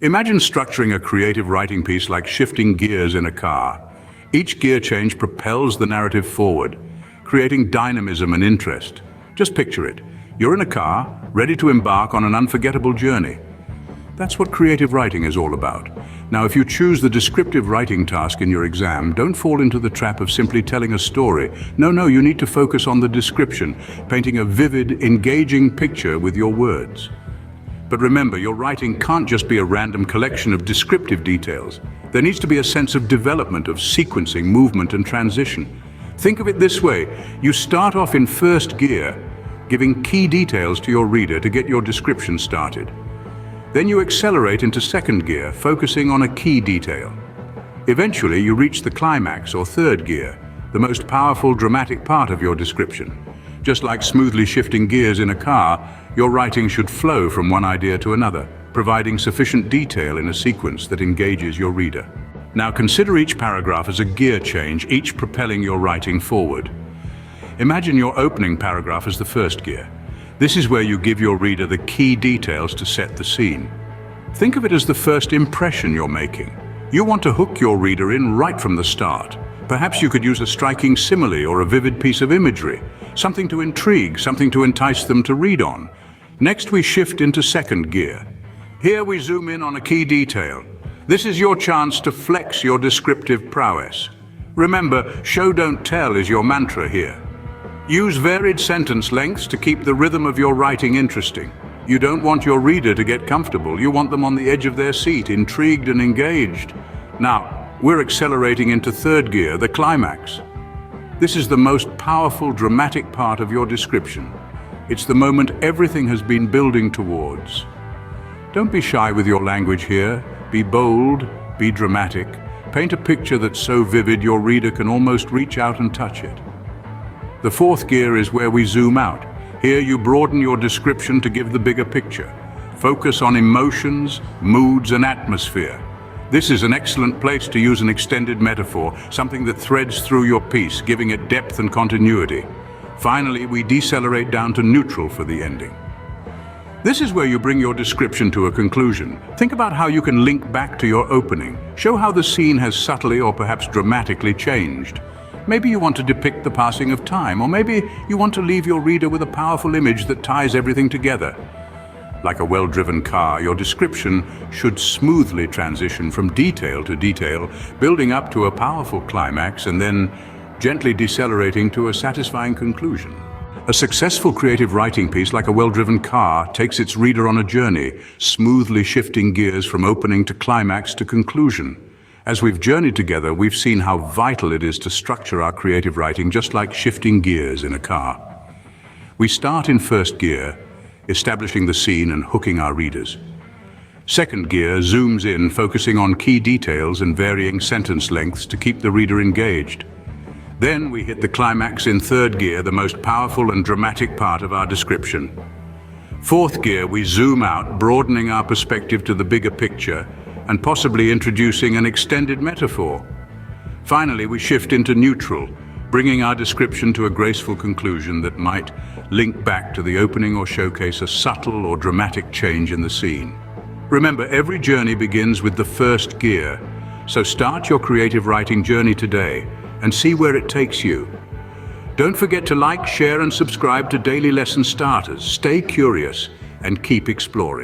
Imagine structuring a creative writing piece like shifting gears in a car. Each gear change propels the narrative forward, creating dynamism and interest. Just picture it. You're in a car, ready to embark on an unforgettable journey. That's what creative writing is all about. Now, if you choose the descriptive writing task in your exam, don't fall into the trap of simply telling a story. No, you need to focus on the description, painting a vivid, engaging picture with your words. But remember, your writing can't just be a random collection of descriptive details. There needs to be a sense of development, of sequencing, movement, and transition. Think of it this way. You start off in first gear, giving key details to your reader to get your description started. Then you accelerate into second gear, focusing on a key detail. Eventually, you reach the climax, or third gear, the most powerful, dramatic part of your description. Just like smoothly shifting gears in a car, your writing should flow from one idea to another, providing sufficient detail in a sequence that engages your reader. Now consider each paragraph as a gear change, each propelling your writing forward. Imagine your opening paragraph as the first gear. This is where you give your reader the key details to set the scene. Think of it as the first impression you're making. You want to hook your reader in right from the start. Perhaps you could use a striking simile or a vivid piece of imagery, something to intrigue, something to entice them to read on. Next, we shift into second gear. Here we zoom in on a key detail. This is your chance to flex your descriptive prowess. Remember, show don't tell is your mantra here. Use varied sentence lengths to keep the rhythm of your writing interesting. You don't want your reader to get comfortable. You want them on the edge of their seat, intrigued and engaged. Now, we're accelerating into third gear, the climax. This is the most powerful, dramatic part of your description. It's the moment everything has been building towards. Don't be shy with your language here. Be bold, be dramatic. Paint a picture that's so vivid your reader can almost reach out and touch it. The fourth gear is where we zoom out. Here you broaden your description to give the bigger picture. Focus on emotions, moods, and atmosphere. This is an excellent place to use an extended metaphor, something that threads through your piece, giving it depth and continuity. Finally, we decelerate down to neutral for the ending. This is where you bring your description to a conclusion. Think about how you can link back to your opening. Show how the scene has subtly or perhaps dramatically changed. Maybe you want to depict the passing of time, or maybe you want to leave your reader with a powerful image that ties everything together. Like a well-driven car, your description should smoothly transition from detail to detail, building up to a powerful climax and then gently decelerating to a satisfying conclusion. A successful creative writing piece, like a well-driven car, takes its reader on a journey, smoothly shifting gears from opening to climax to conclusion. As we've journeyed together, we've seen how vital it is to structure our creative writing just like shifting gears in a car. We start in first gear, establishing the scene and hooking our readers. Second gear zooms in, focusing on key details and varying sentence lengths to keep the reader engaged. Then we hit the climax in third gear, the most powerful and dramatic part of our description. Fourth gear, we zoom out, broadening our perspective to the bigger picture and possibly introducing an extended metaphor. Finally, we shift into neutral, bringing our description to a graceful conclusion that might link back to the opening or showcase a subtle or dramatic change in the scene. Remember, every journey begins with the first gear, so start your creative writing journey today and see where it takes you. Don't forget to like, share, and subscribe to Daily Lesson Starters. Stay curious and keep exploring.